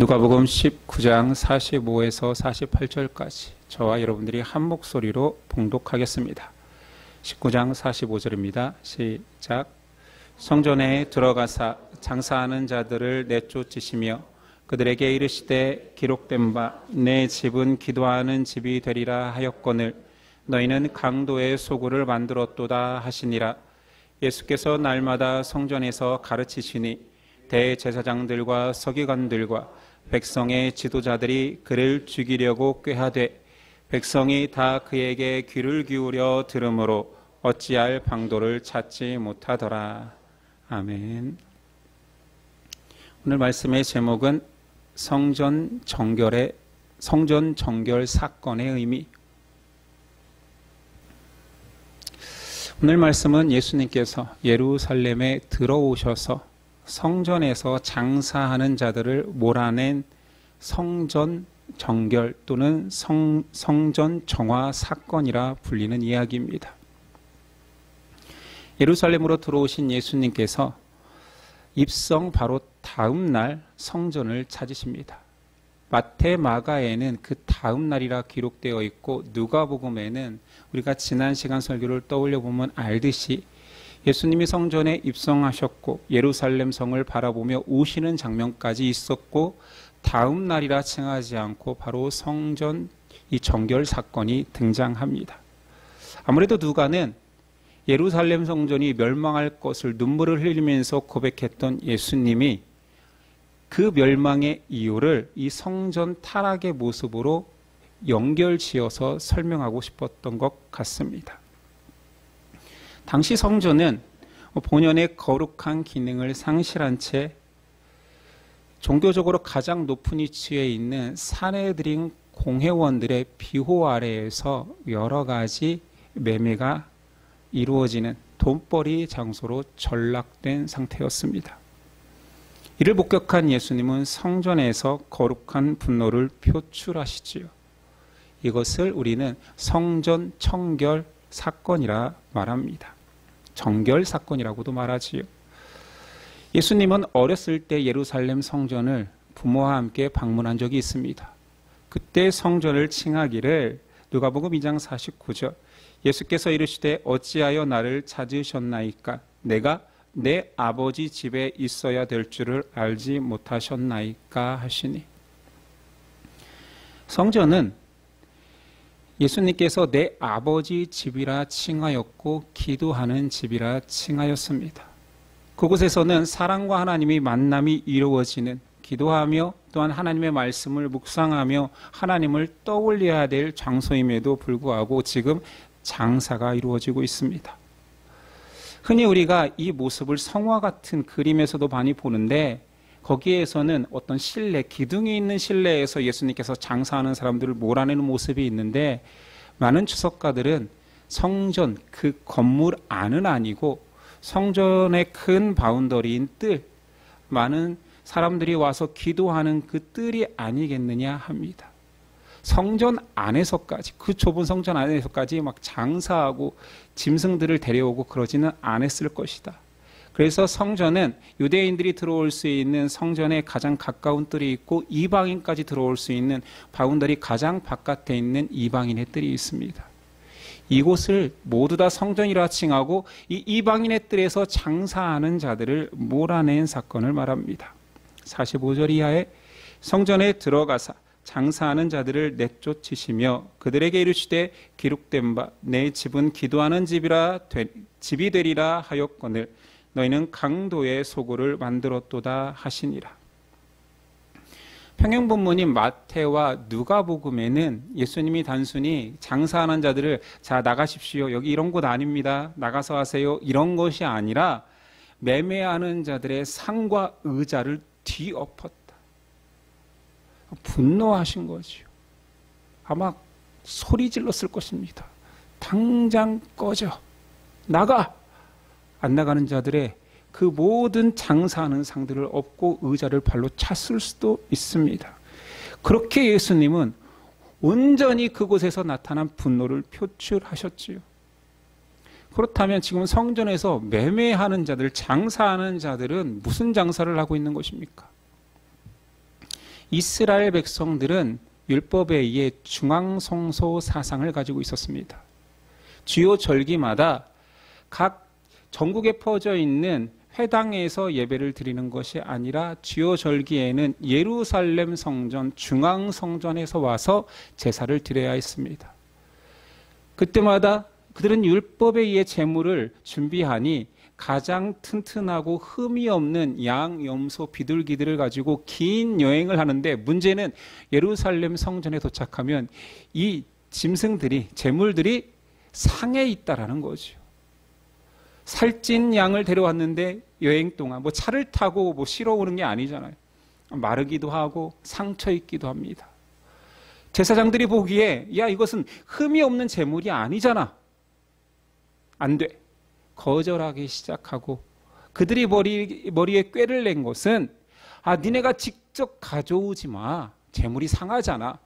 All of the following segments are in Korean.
누가복음 19장 45에서 48절까지 저와 여러분들이 한 목소리로 봉독하겠습니다. 19장 45절입니다. 시작. 성전에 들어가사 장사하는 자들을 내쫓으시며 그들에게 이르시되 기록된 바 내 집은 기도하는 집이 되리라 하였거늘 너희는 강도의 소굴을 만들었도다 하시니라. 예수께서 날마다 성전에서 가르치시니 대제사장들과 서기관들과 백성의 지도자들이 그를 죽이려고 꾀하되 백성이 다 그에게 귀를 기울여 들으므로 어찌할 방도를 찾지 못하더라. 아멘. 오늘 말씀의 제목은 성전 정결 사건의 의미. 오늘 말씀은 예수님께서 예루살렘에 들어오셔서 성전에서 장사하는 자들을 몰아낸 성전 정결 또는 성전 정화 사건이라 불리는 이야기입니다. 예루살렘으로 들어오신 예수님께서 입성 바로 다음 날 성전을 찾으십니다. 마태, 마가에는 그 다음 날이라 기록되어 있고 누가복음에는 우리가 지난 시간 설교를 떠올려 보면 알듯이 예수님이 성전에 입성하셨고 예루살렘 성을 바라보며 우시는 장면까지 있었고 다음 날이라 칭하지 않고 바로 성전 이 정결 사건이 등장합니다. 아무래도 누가는 예루살렘 성전이 멸망할 것을 눈물을 흘리면서 고백했던 예수님이 그 멸망의 이유를 이 성전 타락의 모습으로 연결지어서 설명하고 싶었던 것 같습니다. 당시 성전은 본연의 거룩한 기능을 상실한 채 종교적으로 가장 높은 위치에 있는 산헤드린 공회원들의 비호 아래에서 여러 가지 매매가 이루어지는 돈벌이 장소로 전락된 상태였습니다. 이를 목격한 예수님은 성전에서 거룩한 분노를 표출하시지요. 이것을 우리는 성전 청결 사건이라 말합니다. 정결 사건이라고도 말하지요. 예수님은 어렸을 때 예루살렘 성전을 부모와 함께 방문한 적이 있습니다. 그때 성전을 칭하기를 누가복음 2장 49절 예수께서 이르시되 어찌하여 나를 찾으셨나이까 내가 내 아버지 집에 있어야 될 줄을 알지 못하셨나이까 하시니 성전은 예수님께서 내 아버지 집이라 칭하였고 기도하는 집이라 칭하였습니다. 그곳에서는 사랑과 하나님이 만남이 이루어지는 기도하며 또한 하나님의 말씀을 묵상하며 하나님을 떠올려야 될 장소임에도 불구하고 지금 장사가 이루어지고 있습니다. 흔히 우리가 이 모습을 성화 같은 그림에서도 많이 보는데 거기에서는 어떤 실내, 기둥이 있는 실내에서 예수님께서 장사하는 사람들을 몰아내는 모습이 있는데 많은 주석가들은 성전, 그 건물 안은 아니고 성전의 큰 바운더리인 뜰, 많은 사람들이 와서 기도하는 그 뜰이 아니겠느냐 합니다. 성전 안에서까지, 그 좁은 성전 안에서까지 막 장사하고 짐승들을 데려오고 그러지는 않았을 것이다. 그래서 성전은 유대인들이 들어올 수 있는 성전에 가장 가까운 뜰이 있고 이방인까지 들어올 수 있는 바운더리 가장 바깥에 있는 이방인의 뜰이 있습니다. 이곳을 모두 다 성전이라 칭하고 이 이방인의 뜰에서 장사하는 자들을 몰아낸 사건을 말합니다. 45절 이하에 성전에 들어가사 장사하는 자들을 내쫓으시며 그들에게 이르시되 기록된 바 내 집은 기도하는 집이 되리라 하였거늘 너희는 강도의 소굴을 만들었도다 하시니라. 평행본문인 마태와 누가복음에는 예수님이 단순히 장사하는 자들을 자 나가십시오. 여기 이런 곳 아닙니다. 나가서 하세요. 이런 것이 아니라 매매하는 자들의 상과 의자를 뒤엎었다. 분노하신 거지요. 아마 소리 질렀을 것입니다. 당장 꺼져. 나가. 안 나가는 자들의 그 모든 장사하는 상들을 엎고 의자를 발로 찼을 수도 있습니다. 그렇게 예수님은 온전히 그곳에서 나타난 분노를 표출하셨지요. 그렇다면 지금 성전에서 매매하는 자들, 장사하는 자들은 무슨 장사를 하고 있는 것입니까? 이스라엘 백성들은 율법에 의해 중앙성소 사상을 가지고 있었습니다. 주요 절기마다 각 전국에 퍼져 있는 회당에서 예배를 드리는 것이 아니라 주요 절기에는 예루살렘 성전, 중앙성전에서 와서 제사를 드려야 했습니다. 그때마다 그들은 율법에 의해 제물을 준비하니 가장 튼튼하고 흠이 없는 양, 염소, 비둘기들을 가지고 긴 여행을 하는데, 문제는 예루살렘 성전에 도착하면 이 짐승들이, 제물들이 상해 있다라는 거죠. 살찐 양을 데려왔는데 여행 동안 차를 타고 실어 오는 게 아니잖아요. 마르기도 하고 상처 입기도 합니다. 제사장들이 보기에 야, 이것은 흠이 없는 제물이 아니잖아. 안 돼. 거절하기 시작하고, 그들이 머리에 꾀를 낸 것은 니네가 직접 가져오지 마. 제물이 상하잖아.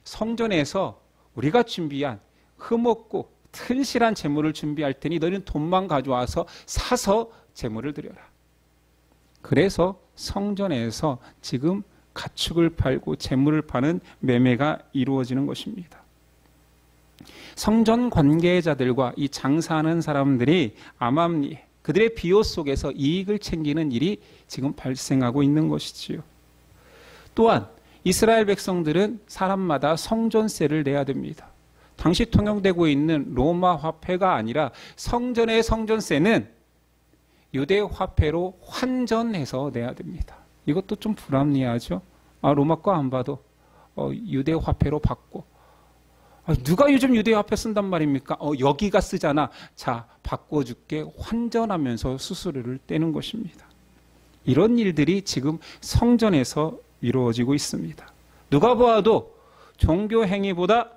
성전에서 우리가 준비한 흠없고 튼실한 제물을 준비할 테니 너희는 돈만 가져와서 사서 제물을 드려라. 그래서 성전에서 지금 가축을 팔고 제물을 파는 매매가 이루어지는 것입니다. 성전 관계자들과 이 장사하는 사람들이 암암리, 그들의 비호 속에서 이익을 챙기는 일이 지금 발생하고 있는 것이지요. 또한 이스라엘 백성들은 사람마다 성전세를 내야 됩니다. 당시 통용되고 있는 로마 화폐가 아니라 성전의 성전세는 유대 화폐로 환전해서 내야 됩니다. 이것도 좀 불합리하죠. 로마 거 안 봐도 유대 화폐로 받고, 누가 요즘 유대 화폐 쓴단 말입니까? 여기가 쓰잖아. 자, 바꿔줄게. 환전하면서 수수료를 떼는 것입니다. 이런 일들이 지금 성전에서 이루어지고 있습니다. 누가 보아도 종교 행위보다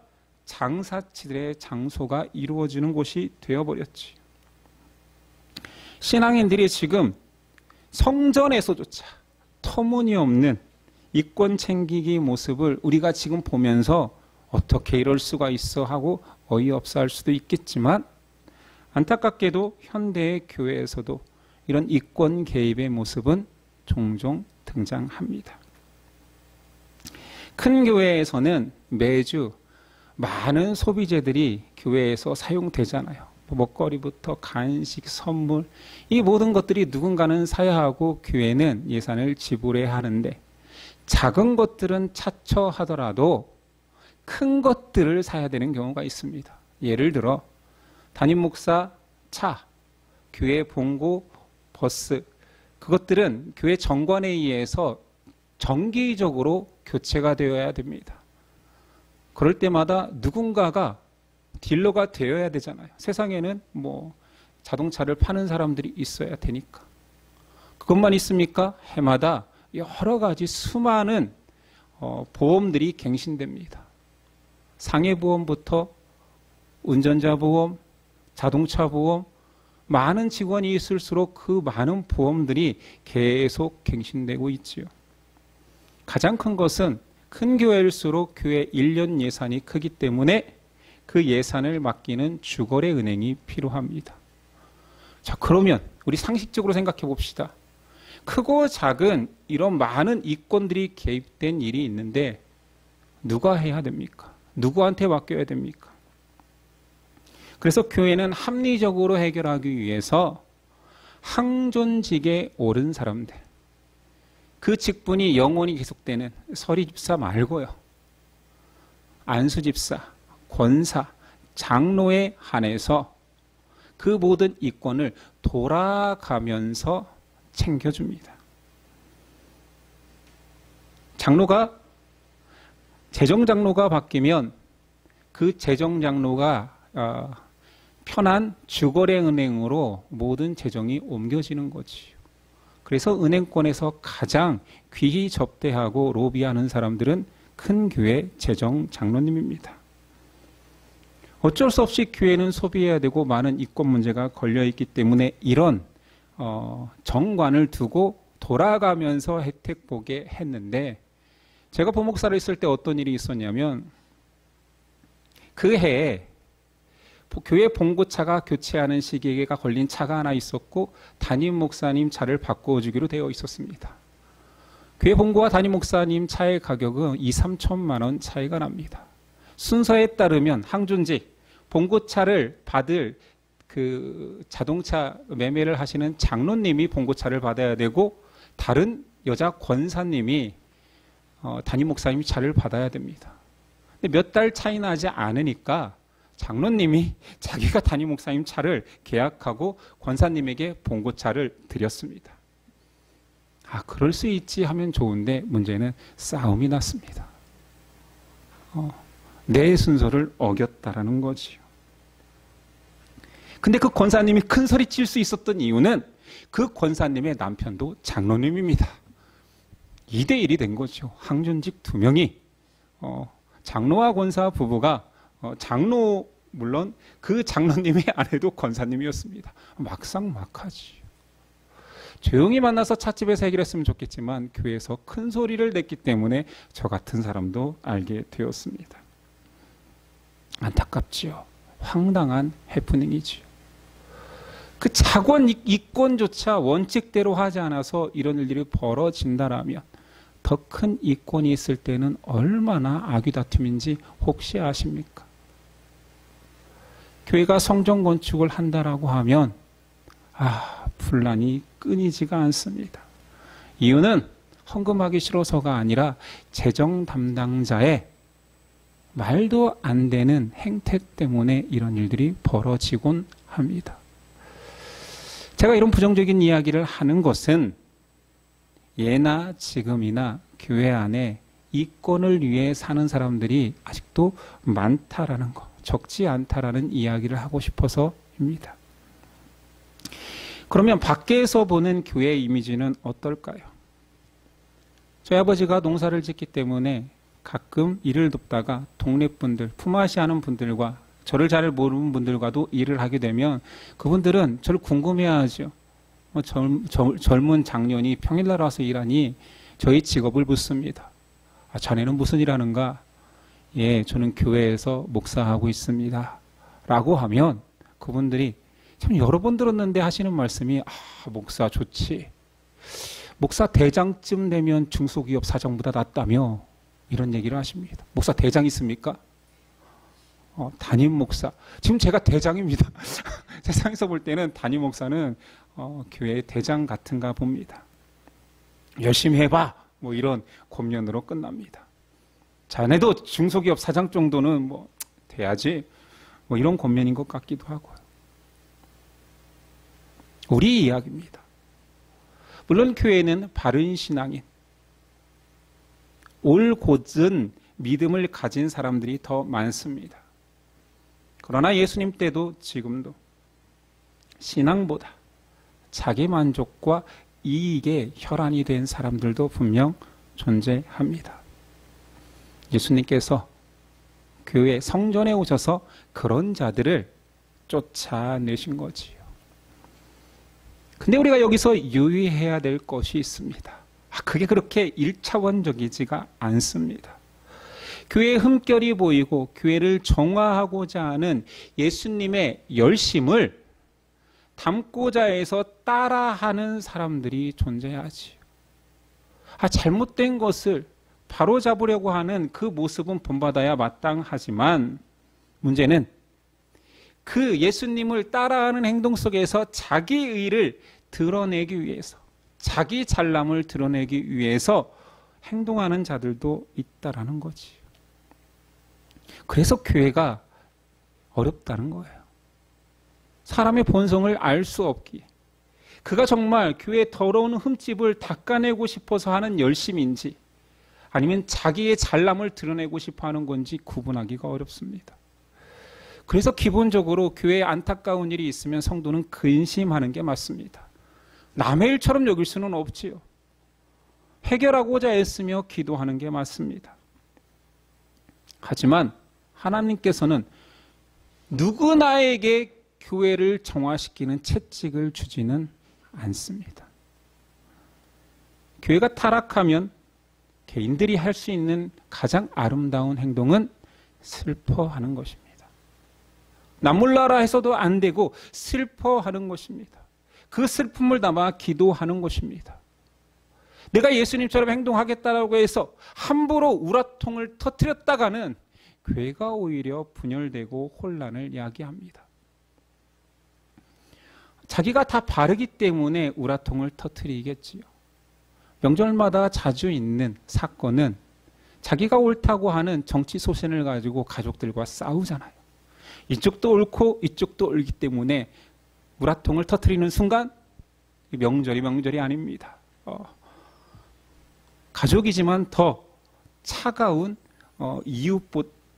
장사치들의 장소가 이루어지는 곳이 되어버렸지. 신앙인들이 지금 성전에서조차 터무니없는 이권 챙기기 모습을 우리가 지금 보면서 어떻게 이럴 수가 있어 하고 어이없어 할 수도 있겠지만, 안타깝게도 현대의 교회에서도 이런 이권 개입의 모습은 종종 등장합니다. 큰 교회에서는 매주 많은 소비재들이 교회에서 사용되잖아요. 먹거리부터 간식, 선물, 이 모든 것들이 누군가는 사야 하고 교회는 예산을 지불해야 하는데, 작은 것들은 차처하더라도 큰 것들을 사야 되는 경우가 있습니다. 예를 들어 담임 목사 차, 교회 봉고, 버스, 그것들은 교회 정관에 의해서 정기적으로 교체가 되어야 됩니다. 그럴 때마다 누군가가 딜러가 되어야 되잖아요. 세상에는 자동차를 파는 사람들이 있어야 되니까. 그것만 있습니까? 해마다 여러 가지 수많은 보험들이 갱신됩니다. 상해보험부터 운전자 보험, 자동차 보험, 많은 직원이 있을수록 그 많은 보험들이 계속 갱신되고 있지요. 가장 큰 것은 큰 교회일수록 교회 1년 예산이 크기 때문에 그 예산을 맡기는 주거래 은행이 필요합니다. 자, 그러면 우리 상식적으로 생각해 봅시다. 크고 작은 이런 많은 이권들이 개입된 일이 있는데 누가 해야 됩니까? 누구한테 맡겨야 됩니까? 그래서 교회는 합리적으로 해결하기 위해서 항존직에 오른 사람들, 그 직분이 영원히 계속되는 서리집사 말고요, 안수집사, 권사, 장로에 한해서 그 모든 이권을 돌아가면서 챙겨줍니다. 재정장로가 바뀌면 그 재정장로가 편한 주거래 은행으로 모든 재정이 옮겨지는 거지요. 그래서 은행권에서 가장 귀히 접대하고 로비하는 사람들은 큰 교회 재정장로님입니다. 어쩔 수 없이 교회는 소비해야 되고 많은 이권 문제가 걸려있기 때문에 이런 정관을 두고 돌아가면서 혜택 보게 했는데, 제가 부목사를 있을 때 어떤 일이 있었냐면, 그 해에 교회 봉고차가 교체하는 시기가 걸린 차가 하나 있었고 담임 목사님 차를 바꿔주기로 되어 있었습니다. 교회 본고와 담임 목사님 차의 가격은 2, 3천만 원 차이가 납니다. 순서에 따르면 항준직, 본고차를 받을 그 자동차 매매를 하시는 장로님이 본고차를 받아야 되고 다른 여자 권사님이 담임 목사님 차를 받아야 됩니다. 근데 몇 달 차이 나지 않으니까 장로님이 자기가 담임 목사님 차를 계약하고 권사님에게 본고차를 드렸습니다. 아, 그럴 수 있지 하면 좋은데 문제는 싸움이 났습니다. 내 순서를 어겼다라는 거지요. 근데 그 권사님이 큰 소리 칠 수 있었던 이유는 그 권사님의 남편도 장로님입니다. 2대1이 된 거죠. 항준직 2명이 장로와 권사 부부가 장로 물론 그 장로님의 아내도 권사님이었습니다. 막상막하지. 조용히 만나서 찻집에서 해결했으면 좋겠지만 교회에서 큰 소리를 냈기 때문에 저 같은 사람도 알게 되었습니다. 안타깝지요. 황당한 해프닝이지요. 그 작은 이권조차 원칙대로 하지 않아서 이런 일들이 벌어진다라면 더 큰 이권이 있을 때는 얼마나 악유다툼인지 혹시 아십니까? 교회가 성전 건축을 한다라고 하면 분란이 끊이지가 않습니다. 이유는 헌금하기 싫어서가 아니라 재정 담당자의 말도 안 되는 행태 때문에 이런 일들이 벌어지곤 합니다. 제가 이런 부정적인 이야기를 하는 것은 예나 지금이나 교회 안에 이권을 위해 사는 사람들이 아직도 많다라는 것, 적지 않다라는 이야기를 하고 싶어서입니다. 그러면 밖에서 보는 교회의 이미지는 어떨까요? 저희 아버지가 농사를 짓기 때문에 가끔 일을 돕다가 동네 분들, 품앗이하는 분들과 저를 잘 모르는 분들과도 일을 하게 되면 그분들은 저를 궁금해하죠. 젊은 장년이 평일날 와서 일하니 저희 직업을 묻습니다. 자네는 무슨 일 하는가? 예, 저는 교회에서 목사하고 있습니다. 라고 하면 그분들이 참 여러 번 들었는데 하시는 말씀이 목사 좋지. 목사 대장쯤 되면 중소기업 사장보다 낫다며 이런 얘기를 하십니다. 목사 대장 있습니까? 담임 목사. 지금 제가 대장입니다. 세상에서 볼 때는 담임 목사는 교회의 대장 같은가 봅니다. 열심히 해봐. 뭐 이런 권면으로 끝납니다. 자네도 중소기업 사장 정도는 뭐 돼야지. 뭐 이런 권면인 것 같기도 하고요. 우리 이야기입니다. 물론 교회는 바른 신앙인, 올곧은 믿음을 가진 사람들이 더 많습니다. 그러나 예수님 때도 지금도 신앙보다 자기 만족과 이익에 혈안이 된 사람들도 분명 존재합니다. 예수님께서 교회 성전에 오셔서 그런 자들을 쫓아내신 거지요. 근데 우리가 여기서 유의해야 될 것이 있습니다. 그게 그렇게 1차원적이지가 않습니다. 교회의 흠결이 보이고 교회를 정화하고자 하는 예수님의 열심을 담고자 해서 따라하는 사람들이 존재하지요. 잘못된 것을 바로잡으려고 하는 그 모습은 본받아야 마땅하지만 문제는 그 예수님을 따라하는 행동 속에서 자기 의를 드러내기 위해서, 자기 잘남을 드러내기 위해서 행동하는 자들도 있다라는 거지. 그래서 교회가 어렵다는 거예요. 사람의 본성을 알 수 없기에 그가 정말 교회의 더러운 흠집을 닦아내고 싶어서 하는 열심인지 아니면 자기의 잘남을 드러내고 싶어 하는 건지 구분하기가 어렵습니다. 그래서 기본적으로 교회에 안타까운 일이 있으면 성도는 근심하는 게 맞습니다. 남의 일처럼 여길 수는 없지요. 해결하고자 애쓰며 기도하는 게 맞습니다. 하지만 하나님께서는 누구나에게 교회를 정화시키는 채찍을 주지는 않습니다. 교회가 타락하면 개인들이 할 수 있는 가장 아름다운 행동은 슬퍼하는 것입니다. 나 몰라라 해서도 안 되고 슬퍼하는 것입니다. 그 슬픔을 담아 기도하는 것입니다. 내가 예수님처럼 행동하겠다라고 해서 함부로 우라통을 터뜨렸다가는 교회가 오히려 분열되고 혼란을 야기합니다. 자기가 다 바르기 때문에 우라통을 터뜨리겠지요. 명절마다 자주 있는 사건은 자기가 옳다고 하는 정치 소신을 가지고 가족들과 싸우잖아요. 이쪽도 옳고 이쪽도 옳기 때문에 우라통을 터뜨리는 순간 명절이 아닙니다. 가족이지만 더 차가운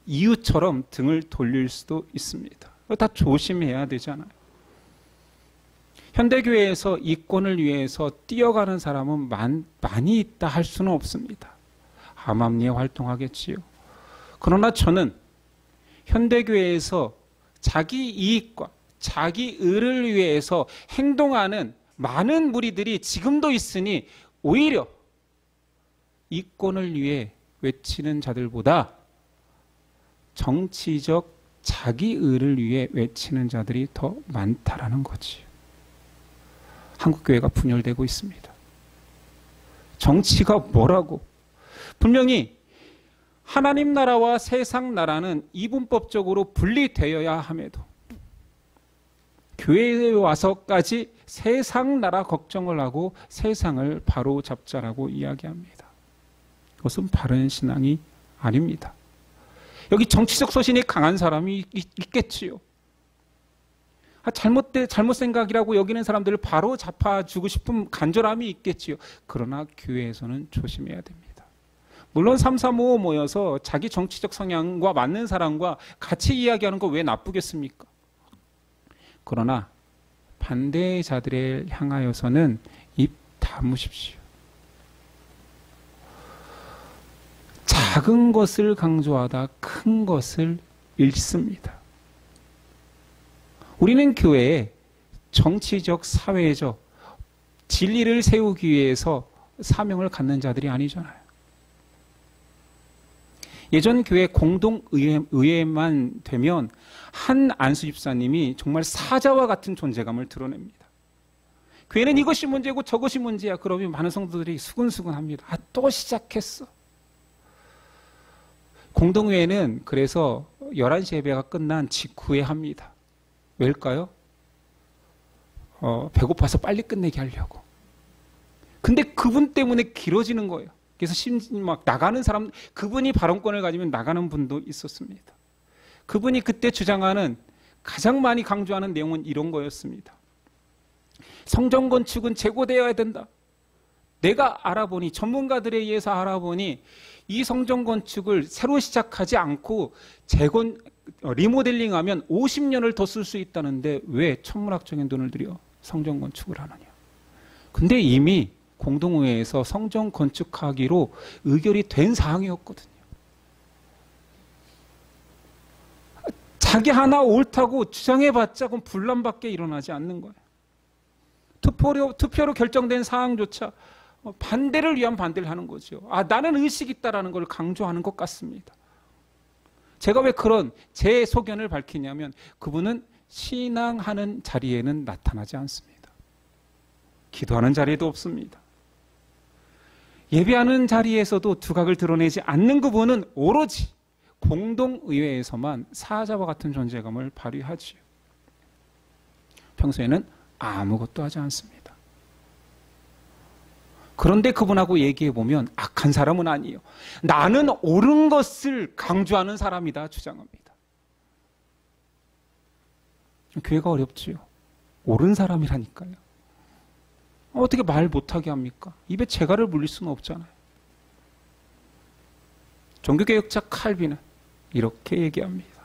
이웃처럼 등을 돌릴 수도 있습니다. 다 조심해야 되잖아요. 현대교회에서 이권을 위해서 뛰어가는 사람은 많이 있다 할 수는 없습니다. 암암리에 활동하겠지요. 그러나 저는 현대교회에서 자기 이익과 자기 의를 위해서 행동하는 많은 무리들이 지금도 있으니 오히려 이권을 위해 외치는 자들보다 정치적 자기 의를 위해 외치는 자들이 더 많다라는 거지. 한국교회가 분열되고 있습니다. 정치가 뭐라고? 분명히 하나님 나라와 세상 나라는 이분법적으로 분리되어야 함에도 교회에 와서까지 세상 나라 걱정을 하고 세상을 바로 잡자라고 이야기합니다. 그것은 바른 신앙이 아닙니다. 여기 정치적 소신이 강한 사람이 있겠지요. 잘못 생각이라고 여기는 사람들을 바로 잡아주고 싶은 간절함이 있겠지요. 그러나 교회에서는 조심해야 됩니다. 물론 3, 4, 5 모여서 자기 정치적 성향과 맞는 사람과 같이 이야기하는 거 왜 나쁘겠습니까? 그러나 반대자들을 향하여서는 입 다무십시오. 작은 것을 강조하다 큰 것을 잃습니다. 우리는 교회에 정치적, 사회적 진리를 세우기 위해서 사명을 갖는 자들이 아니잖아요. 예전 교회 공동의회만 되면 한 안수 집사님이 정말 사자와 같은 존재감을 드러냅니다. 교회는 이것이 문제고 저것이 문제야. 그러면 많은 성도들이 수근수근합니다. 또 시작했어. 공동회의는 그래서 11시 예배가 끝난 직후에 합니다. 왜일까요? 배고파서 빨리 끝내게 하려고. 근데 그분 때문에 길어지는 거예요. 그래서 심지어 막 나가는 사람, 그분이 발언권을 가지면 나가는 분도 있었습니다. 그분이 그때 주장하는 가장 많이 강조하는 내용은 이런 거였습니다. 성전 건축은 재고되어야 된다. 내가 알아보니, 전문가들에 의해서 알아보니 이 성전 건축을 새로 시작하지 않고 리모델링하면 50년을 더 쓸 수 있다는데 왜 천문학적인 돈을 들여 성전 건축을 하느냐. 근데 이미 공동회의에서 성전 건축하기로 의결이 된 사항이었거든요. 자기 하나 옳다고 주장해봤자 그건 분란밖에 일어나지 않는 거예요. 투표로 결정된 사항조차 반대를 위한 반대를 하는 거죠. 나는 의식이 있다라는 걸 강조하는 것 같습니다. 제가 왜 그런 제 소견을 밝히냐면 그분은 신앙하는 자리에는 나타나지 않습니다. 기도하는 자리에도 없습니다. 예배하는 자리에서도 두각을 드러내지 않는 그분은 오로지 공동의회에서만 사자와 같은 존재감을 발휘하지요. 평소에는 아무것도 하지 않습니다. 그런데 그분하고 얘기해보면 악한 사람은 아니에요. 나는 옳은 것을 강조하는 사람이다 주장합니다. 교회가 어렵지요. 옳은 사람이라니까요. 어떻게 말 못하게 합니까? 입에 재갈을 물릴 수는 없잖아요. 종교개혁자 칼빈은 이렇게 얘기합니다.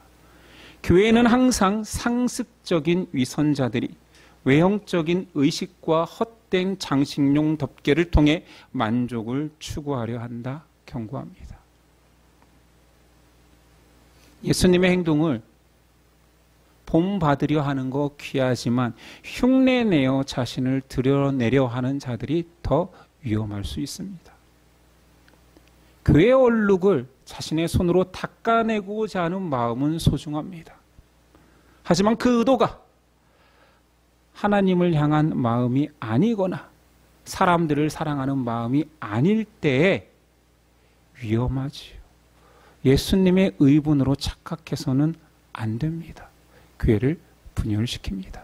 교회는 항상 상습적인 위선자들이 외형적인 의식과 헛된 장식용 덮개를 통해 만족을 추구하려 한다 경고합니다. 예수님의 행동을 본받으려 하는 거 귀하지만 흉내내어 자신을 드러내려 하는 자들이 더 위험할 수 있습니다. 교회 얼룩을 자신의 손으로 닦아내고자 하는 마음은 소중합니다. 하지만 그 의도가 하나님을 향한 마음이 아니거나 사람들을 사랑하는 마음이 아닐 때에 위험하지요. 예수님의 의분으로 착각해서는 안 됩니다. 교회를 분열시킵니다.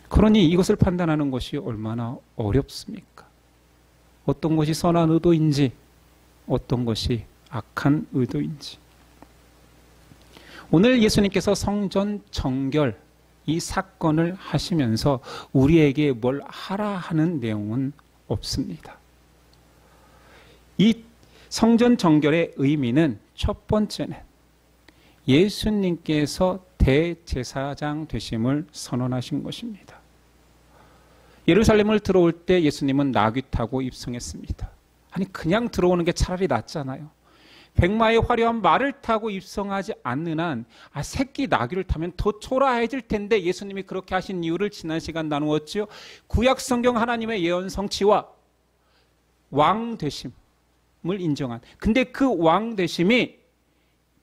그러니 이것을 판단하는 것이 얼마나 어렵습니까? 어떤 것이 선한 의도인지 어떤 것이 악한 의도인지. 오늘 예수님께서 성전 정결 이 사건을 하시면서 우리에게 뭘 하라 하는 내용은 없습니다. 이 성전 정결의 의미는 첫 번째는 예수님께서 대제사장 되심을 선언하신 것입니다. 예루살렘을 들어올 때 예수님은 나귀 타고 입성했습니다. 아니 그냥 들어오는 게 차라리 낫잖아요. 백마의 화려한 말을 타고 입성하지 않는 한 새끼 나귀를 타면 더 초라해질 텐데 예수님이 그렇게 하신 이유를 지난 시간 나누었죠. 구약 성경 하나님의 예언 성취와 왕 되심을 인정한, 근데 그 왕 되심이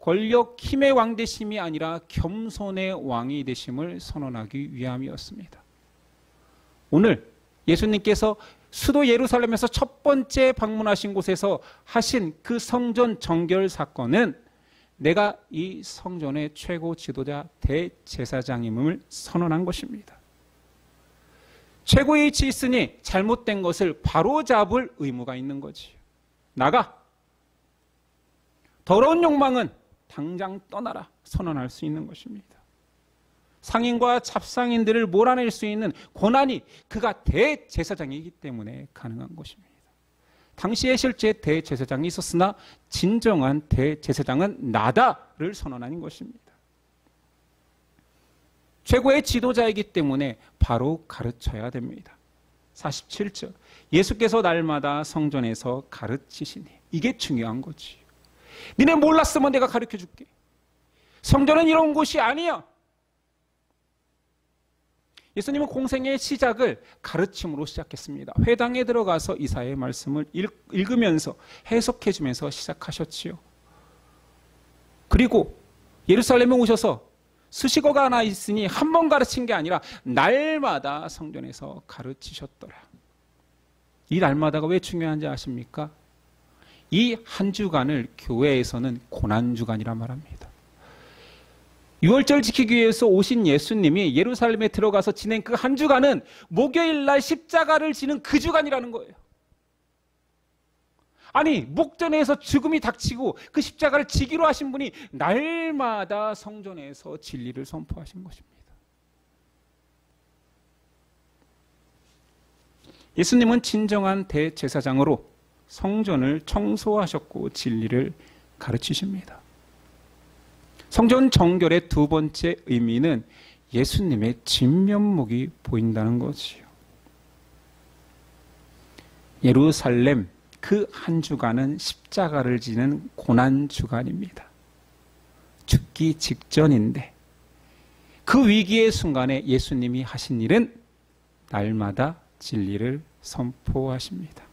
권력 힘의 왕 되심이 아니라 겸손의 왕이 되심을 선언하기 위함이었습니다. 오늘 예수님께서 수도 예루살렘에서 첫 번째 방문하신 곳에서 하신 그 성전 정결 사건은 내가 이 성전의 최고 지도자 대제사장임을 선언한 것입니다. 최고의 위치에 있으니 잘못된 것을 바로잡을 의무가 있는 거지요. 나가! 더러운 욕망은 당장 떠나라 선언할 수 있는 것입니다. 상인과 잡상인들을 몰아낼 수 있는 권한이 그가 대제사장이기 때문에 가능한 것입니다. 당시에 실제 대제사장이 있었으나 진정한 대제사장은 나다를 선언하는 것입니다. 최고의 지도자이기 때문에 바로 가르쳐야 됩니다. 47절 예수께서 날마다 성전에서 가르치시니 이게 중요한 거지. 니네 몰랐으면 내가 가르쳐줄게. 성전은 이런 곳이 아니야. 예수님은 공생의 시작을 가르침으로 시작했습니다. 회당에 들어가서 이사야의 말씀을 읽으면서 해석해주면서 시작하셨지요. 그리고 예루살렘에 오셔서 수식어가 하나 있으니 한 번 가르친 게 아니라 날마다 성전에서 가르치셨더라. 이 날마다가 왜 중요한지 아십니까? 이 한 주간을 교회에서는 고난주간이라 말합니다. 6월절 지키기 위해서 오신 예수님이 예루살렘에 들어가서 지낸 그 한 주간은 목요일날 십자가를 지는 그 주간이라는 거예요. 아니 목전에서 죽음이 닥치고 그 십자가를 지기로 하신 분이 날마다 성전에서 진리를 선포하신 것입니다. 예수님은 진정한 대제사장으로 성전을 청소하셨고 진리를 가르치십니다. 성전 정결의 두 번째 의미는 예수님의 진면목이 보인다는 거지요. 예루살렘 그 한 주간은 십자가를 지는 고난 주간입니다. 죽기 직전인데 그 위기의 순간에 예수님이 하신 일은 날마다 진리를 선포하십니다.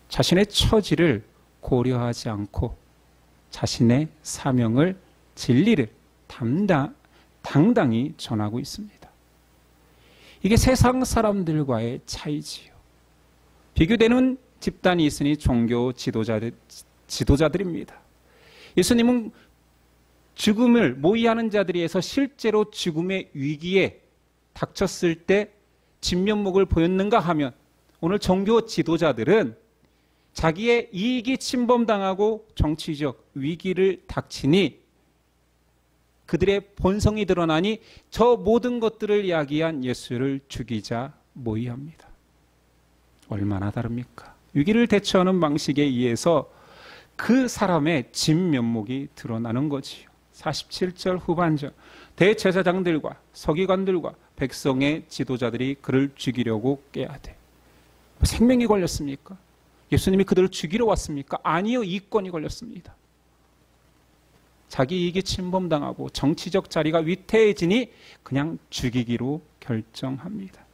자신의 처지를 고려하지 않고 자신의 사명을 진리를 당당히 전하고 있습니다. 이게 세상 사람들과의 차이지요. 비교되는 집단이 있으니 종교 지도자들입니다. 예수님은 죽음을 모의하는 자들에서 실제로 죽음의 위기에 닥쳤을 때 진면목을 보였는가 하면 오늘 종교 지도자들은 자기의 이익이 침범당하고 정치적 위기를 닥치니 그들의 본성이 드러나니 저 모든 것들을 야기한 예수를 죽이자 모의합니다. 얼마나 다릅니까? 위기를 대처하는 방식에 의해서 그 사람의 진면목이 드러나는 거지요. 47절 후반절 대제사장들과 서기관들과 백성의 지도자들이 그를 죽이려고 깨하되 생명이 걸렸습니까? 예수님이 그들을 죽이러 왔습니까? 아니요, 이권이 걸렸습니다. 자기 이익이 침범당하고 정치적 자리가 위태해지니 그냥 죽이기로 결정합니다.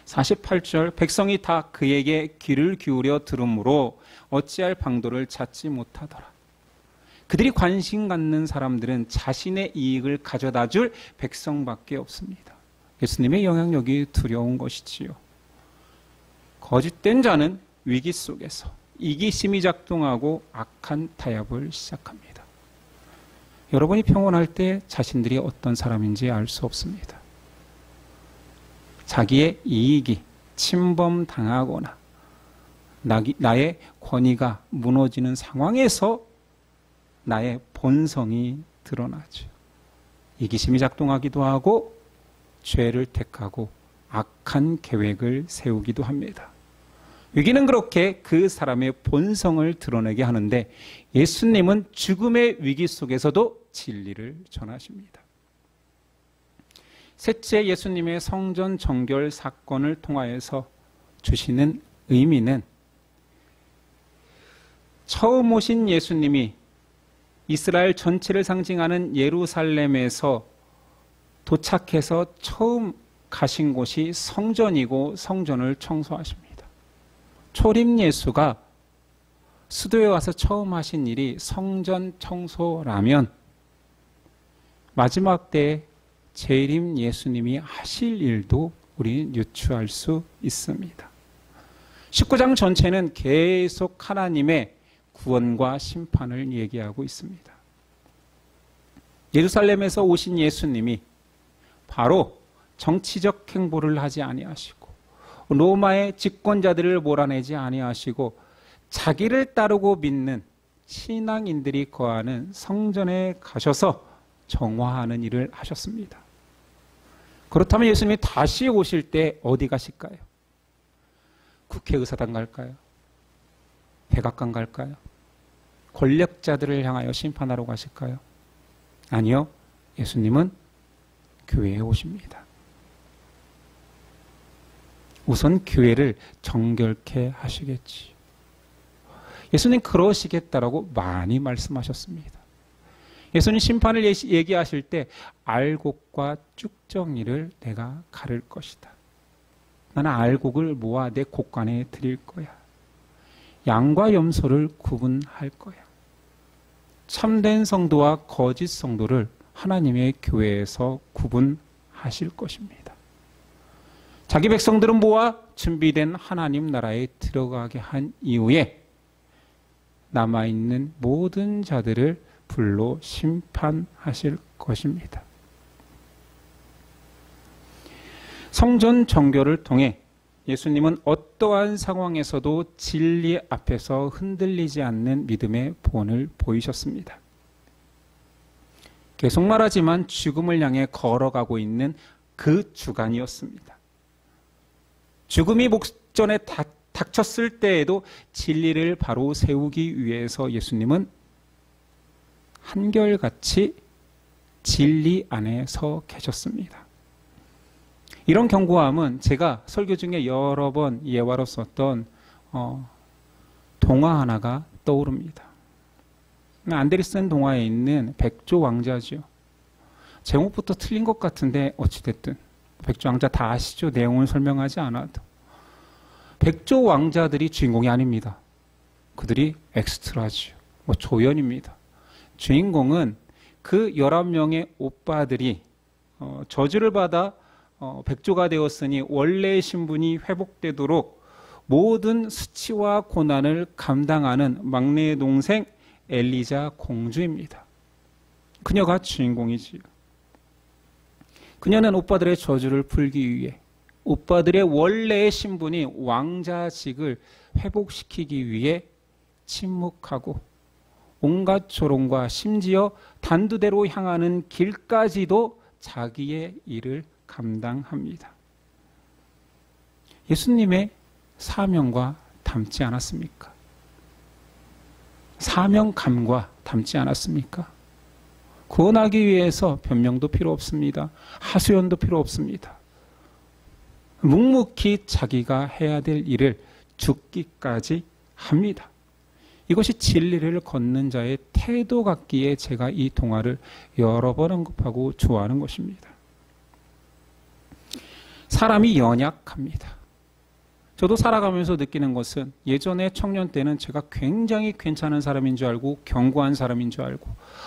48절 백성이 다 그에게 귀를 기울여 들으므로 어찌할 방도를 찾지 못하더라. 그들이 관심 갖는 사람들은 자신의 이익을 가져다 줄 백성밖에 없습니다. 예수님의 영향력이 두려운 것이지요. 거짓된 자는 위기 속에서 이기심이 작동하고 악한 타협을 시작합니다. 여러분이 평온할 때 자신들이 어떤 사람인지 알 수 없습니다. 자기의 이익이 침범당하거나 나의 권위가 무너지는 상황에서 나의 본성이 드러나죠. 이기심이 작동하기도 하고 죄를 택하고 악한 계획을 세우기도 합니다. 위기는 그렇게 그 사람의 본성을 드러내게 하는데 예수님은 죽음의 위기 속에서도 진리를 전하십니다. 셋째, 예수님의 성전 정결 사건을 통하여서 주시는 의미는 처음 오신 예수님이 이스라엘 전체를 상징하는 예루살렘에서 도착해서 처음 가신 곳이 성전이고 성전을 청소하십니다. 초림 예수가 수도에 와서 처음 하신 일이 성전 청소라면 마지막 때에 재림 예수님이 하실 일도 우리는 유추할 수 있습니다. 19장 전체는 계속 하나님의 구원과 심판을 얘기하고 있습니다. 예루살렘에서 오신 예수님이 바로 정치적 행보를 하지 아니하시고 로마의 집권자들을 몰아내지 아니하시고 자기를 따르고 믿는 신앙인들이 거하는 성전에 가셔서 정화하는 일을 하셨습니다. 그렇다면 예수님이 다시 오실 때 어디 가실까요? 국회의사당 갈까요? 백악관 갈까요? 권력자들을 향하여 심판하러 가실까요? 아니요. 예수님은 교회에 오십니다. 우선 교회를 정결케 하시겠지. 예수님 그러시겠다라고 많이 말씀하셨습니다. 예수님 심판을 얘기하실 때 알곡과 쭉정이를 내가 가를 것이다. 나는 알곡을 모아 내 곡간에 드릴 거야. 양과 염소를 구분할 거야. 참된 성도와 거짓 성도를 하나님의 교회에서 구분하실 것입니다. 자기 백성들은 모아 준비된 하나님 나라에 들어가게 한 이후에 남아있는 모든 자들을 불로 심판하실 것입니다. 성전 정결을 통해 예수님은 어떠한 상황에서도 진리 앞에서 흔들리지 않는 믿음의 본을 보이셨습니다. 계속 말하지만 죽음을 향해 걸어가고 있는 그 주간이었습니다. 죽음이 목전에 닥쳤을 때에도 진리를 바로 세우기 위해서 예수님은 한결같이 진리 안에 서 계셨습니다. 이런 견고함은 제가 설교 중에 여러 번 예화로 썼던 동화 하나가 떠오릅니다. 안데르센 동화에 있는 백조 왕자죠. 제목부터 틀린 것 같은데 어찌됐든 백조 왕자 다 아시죠? 내용을 설명하지 않아도. 백조 왕자들이 주인공이 아닙니다. 그들이 엑스트라죠. 조연입니다. 주인공은 그 11명의 오빠들이 저주를 받아 백조가 되었으니 원래의 신분이 회복되도록 모든 수치와 고난을 감당하는 막내 동생 엘리자 공주입니다. 그녀가 주인공이지요. 그녀는 오빠들의 저주를 풀기 위해 오빠들의 원래의 신분이 왕자직을 회복시키기 위해 침묵하고 온갖 조롱과 심지어 단두대로 향하는 길까지도 자기의 일을 감당합니다. 예수님의 사명과 닮지 않았습니까? 사명감과 닮지 않았습니까? 구원하기 위해서 변명도 필요 없습니다. 하소연도 필요 없습니다. 묵묵히 자기가 해야 될 일을 죽기까지 합니다. 이것이 진리를 걷는 자의 태도 같기에 제가 이 동화를 여러 번 언급하고 좋아하는 것입니다. 사람이 연약합니다. 저도 살아가면서 느끼는 것은 예전에 청년 때는 제가 굉장히 괜찮은 사람인 줄 알고 견고한 사람인 줄 알고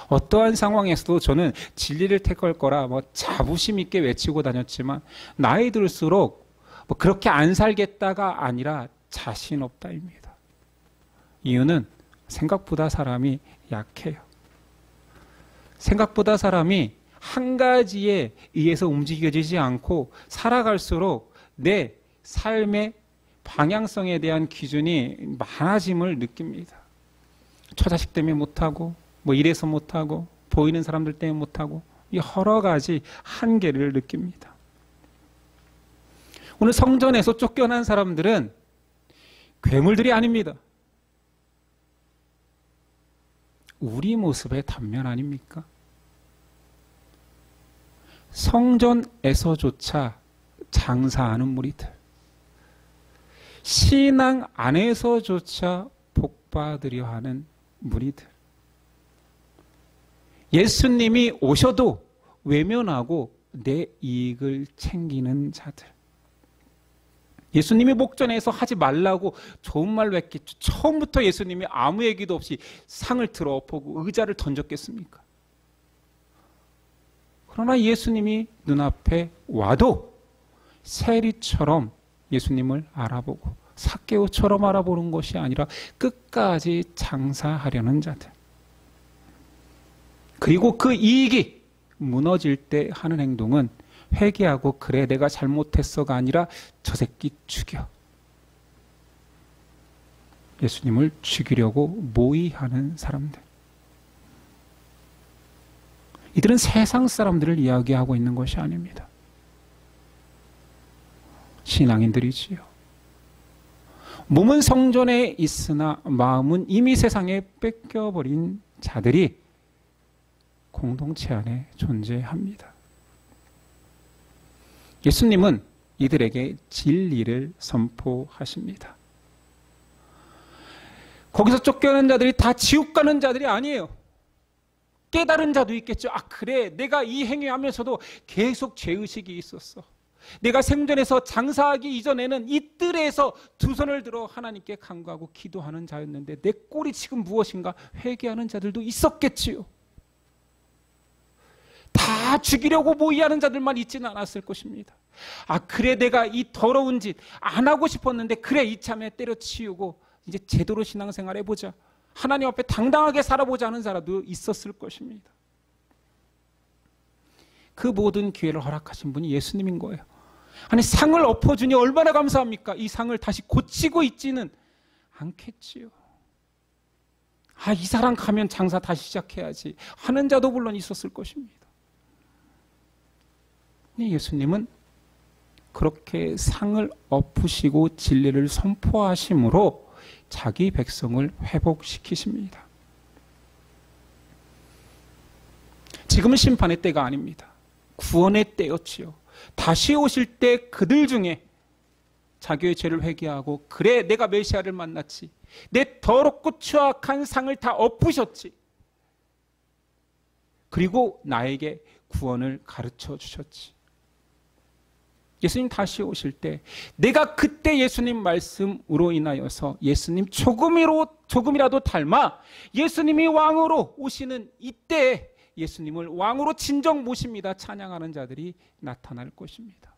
어떠한 상황에서도 저는 진리를 택할 거라 자부심 있게 외치고 다녔지만 나이 들수록 그렇게 안 살겠다가 아니라 자신 없다입니다. 이유는 생각보다 사람이 약해요. 생각보다 사람이 한 가지에 의해서 움직여지지 않고 살아갈수록 내 삶의 방향성에 대한 기준이 많아짐을 느낍니다. 처자식 때문에 못하고 이래서 못하고 보이는 사람들 때문에 못하고 여러 가지 한계를 느낍니다. 오늘 성전에서 쫓겨난 사람들은 괴물들이 아닙니다. 우리 모습의 단면 아닙니까? 성전에서조차 장사하는 무리들, 신앙 안에서조차 복받으려 하는 무리들, 예수님이 오셔도 외면하고 내 이익을 챙기는 자들, 예수님이 목전에서 하지 말라고 좋은 말로 했겠죠. 처음부터 예수님이 아무 얘기도 없이 상을 들어 엎고 의자를 던졌겠습니까? 그러나 예수님이 눈앞에 와도 세리처럼 예수님을 알아보고 삭개오처럼 알아보는 것이 아니라 끝까지 장사하려는 자들, 그리고 그 이익이 무너질 때 하는 행동은 회개하고 그래 내가 잘못했어가 아니라 저 새끼 죽여, 예수님을 죽이려고 모의하는 사람들, 이들은 세상 사람들을 이야기하고 있는 것이 아닙니다. 신앙인들이지요. 몸은 성전에 있으나 마음은 이미 세상에 뺏겨버린 자들이 공동체 안에 존재합니다. 예수님은 이들에게 진리를 선포하십니다. 거기서 쫓겨난 자들이 다 지옥 가는 자들이 아니에요. 깨달은 자도 있겠죠. 아, 그래, 내가 이 행위하면서도 계속 죄의식이 있었어. 내가 생전에서 장사하기 이전에는 이 뜰에서 두 손을 들어 하나님께 간구하고 기도하는 자였는데 내 꼴이 지금 무엇인가 회개하는 자들도 있었겠지요. 다 죽이려고 모의하는 자들만 있지는 않았을 것입니다. 아, 그래, 내가 이 더러운 짓 안 하고 싶었는데 그래, 이참에 때려치우고 이제 제대로 신앙생활 해보자, 하나님 앞에 당당하게 살아보자 하는 사람도 있었을 것입니다. 그 모든 기회를 허락하신 분이 예수님인 거예요. 아니, 상을 엎어주니 얼마나 감사합니까? 이 상을 다시 고치고 있지는 않겠지요. 아, 이 사람 가면 장사 다시 시작해야지 하는 자도 물론 있었을 것입니다. 예수님은 그렇게 상을 엎으시고 진리를 선포하심으로 자기 백성을 회복시키십니다. 지금은 심판의 때가 아닙니다. 구원의 때였지요. 다시 오실 때 그들 중에 자기의 죄를 회개하고 그래, 내가 메시아를 만났지, 내 더럽고 추악한 상을 다 엎으셨지, 그리고 나에게 구원을 가르쳐 주셨지. 예수님 다시 오실 때 내가 그때 예수님 말씀으로 인하여서 예수님 조금이라도 닮아 예수님이 왕으로 오시는 이때에 예수님을 왕으로 진정 모십니다 찬양하는 자들이 나타날 것입니다.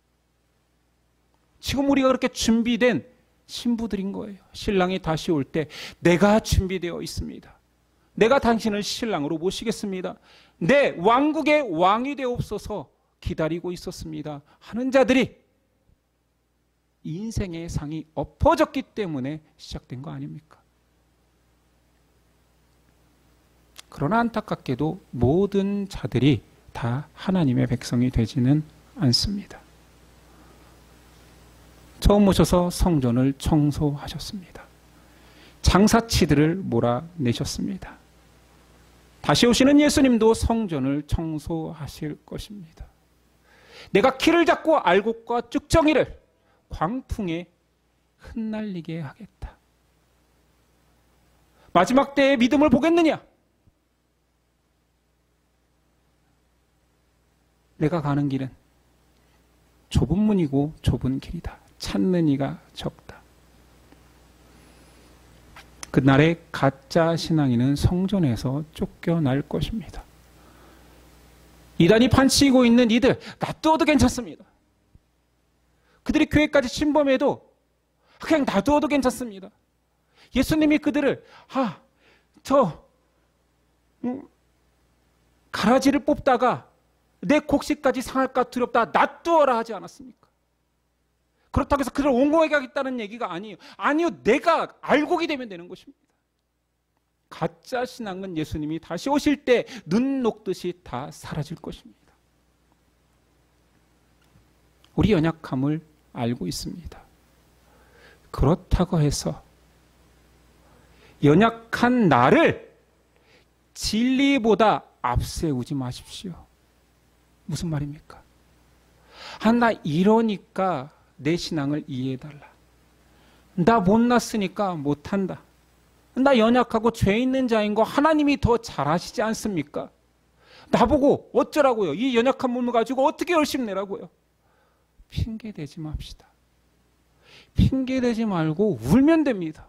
지금 우리가 그렇게 준비된 신부들인 거예요. 신랑이 다시 올 때 내가 준비되어 있습니다. 내가 당신을 신랑으로 모시겠습니다. 내 왕국의 왕이 되옵소서 기다리고 있었습니다 하는 자들이 인생의 상이 엎어졌기 때문에 시작된 거 아닙니까? 그러나 안타깝게도 모든 자들이 다 하나님의 백성이 되지는 않습니다. 처음 오셔서 성전을 청소하셨습니다. 장사치들을 몰아내셨습니다. 다시 오시는 예수님도 성전을 청소하실 것입니다. 내가 키를 잡고 알곡과 쭉정이를 광풍에 흩날리게 하겠다. 마지막 때의 믿음을 보겠느냐? 내가 가는 길은 좁은 문이고 좁은 길이다. 찾는 이가 적다. 그날의 가짜 신앙인은 성전에서 쫓겨날 것입니다. 이단이 판치고 있는 이들 놔두어도 괜찮습니다. 그들이 교회까지 침범해도 그냥 놔두어도 괜찮습니다. 예수님이 그들을 가라지를 뽑다가 내 곡식까지 상할까 두렵다 놔두어라 하지 않았습니까? 그렇다고 해서 그들을 옹호하게 하겠다는 얘기가 아니에요. 아니요, 내가 알곡이 되면 되는 것입니다. 가짜 신앙은 예수님이 다시 오실 때 눈 녹듯이 다 사라질 것입니다. 우리 연약함을 알고 있습니다. 그렇다고 해서 연약한 나를 진리보다 앞세우지 마십시오. 무슨 말입니까? 나 이러니까 내 신앙을 이해해달라. 나 못났으니까 못한다. 나 연약하고 죄 있는 자인 거 하나님이 더 잘 아시지 않습니까? 나보고 어쩌라고요? 이 연약한 몸을 가지고 어떻게 열심히 내라고요? 핑계대지 맙시다. 핑계대지 말고 울면 됩니다.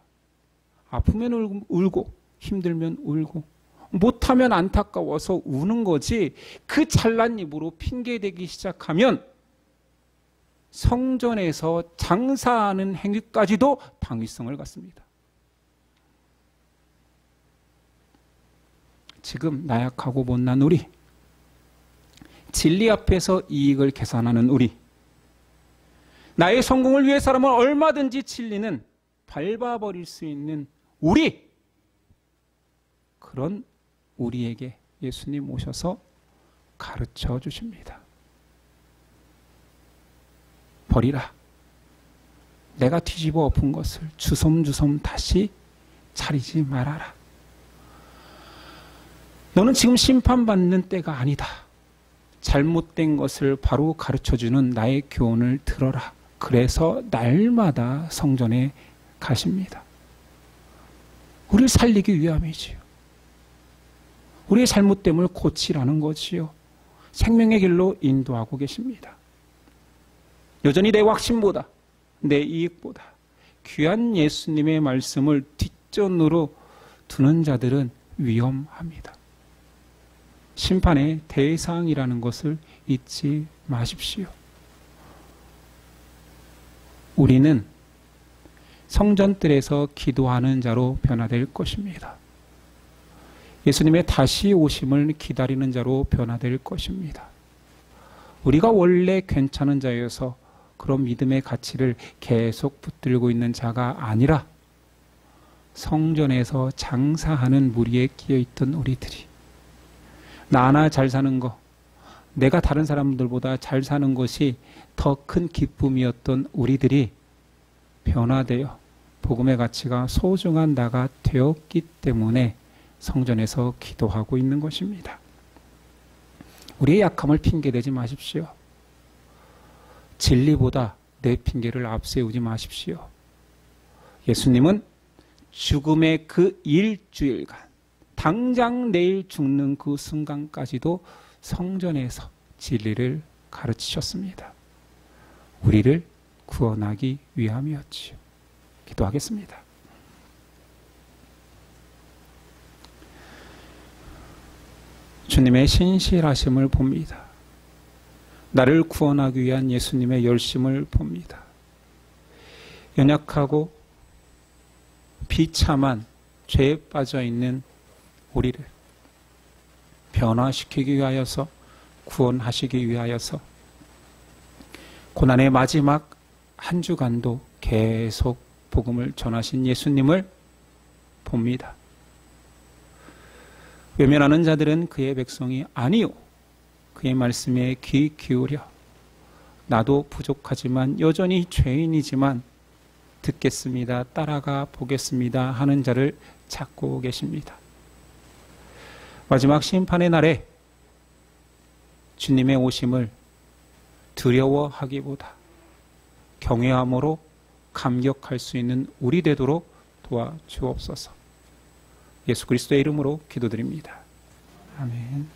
아프면 울고 힘들면 울고 못하면 안타까워서 우는 거지, 그 잘난 입으로 핑계대기 시작하면 성전에서 장사하는 행위까지도 당위성을 갖습니다. 지금 나약하고 못난 우리, 진리 앞에서 이익을 계산하는 우리, 나의 성공을 위해 사람은 얼마든지 진리는 밟아버릴 수 있는 우리, 그런 우리에게 예수님 오셔서 가르쳐 주십니다. 버리라. 내가 뒤집어 엎은 것을 주섬주섬 다시 차리지 말아라. 너는 지금 심판받는 때가 아니다. 잘못된 것을 바로 가르쳐주는 나의 교훈을 들어라. 그래서 날마다 성전에 가십니다. 우리를 살리기 위함이지요. 우리의 잘못됨을 고치라는 거지요. 생명의 길로 인도하고 계십니다. 여전히 내 확신보다, 내 이익보다 귀한 예수님의 말씀을 뒷전으로 두는 자들은 위험합니다. 심판의 대상이라는 것을 잊지 마십시오. 우리는 성전뜰에서 기도하는 자로 변화될 것입니다. 예수님의 다시 오심을 기다리는 자로 변화될 것입니다. 우리가 원래 괜찮은 자여서 그런 믿음의 가치를 계속 붙들고 있는 자가 아니라 성전에서 장사하는 무리에 끼어있던 우리들이, 나 하나 잘 사는 거, 내가 다른 사람들보다 잘 사는 것이 더 큰 기쁨이었던 우리들이 변화되어 복음의 가치가 소중한 나가 되었기 때문에 성전에서 기도하고 있는 것입니다. 우리의 약함을 핑계대지 마십시오. 진리보다 내 핑계를 앞세우지 마십시오. 예수님은 죽음의 그 일주일간, 당장 내일 죽는 그 순간까지도 성전에서 진리를 가르치셨습니다. 우리를 구원하기 위함이었지요. 기도하겠습니다. 주님의 신실하심을 봅니다. 나를 구원하기 위한 예수님의 열심을 봅니다. 연약하고 비참한 죄에 빠져 있는 우리를 변화시키기 위하여서, 구원하시기 위하여서 고난의 마지막 한 주간도 계속 복음을 전하신 예수님을 봅니다. 외면하는 자들은 그의 백성이 아니요, 그의 말씀에 귀 기울여 나도 부족하지만 여전히 죄인이지만 듣겠습니다, 따라가 보겠습니다 하는 자를 찾고 계십니다. 마지막 심판의 날에 주님의 오심을 두려워하기보다 경외함으로 감격할 수 있는 우리 되도록 도와주옵소서. 예수 그리스도의 이름으로 기도드립니다. 아멘.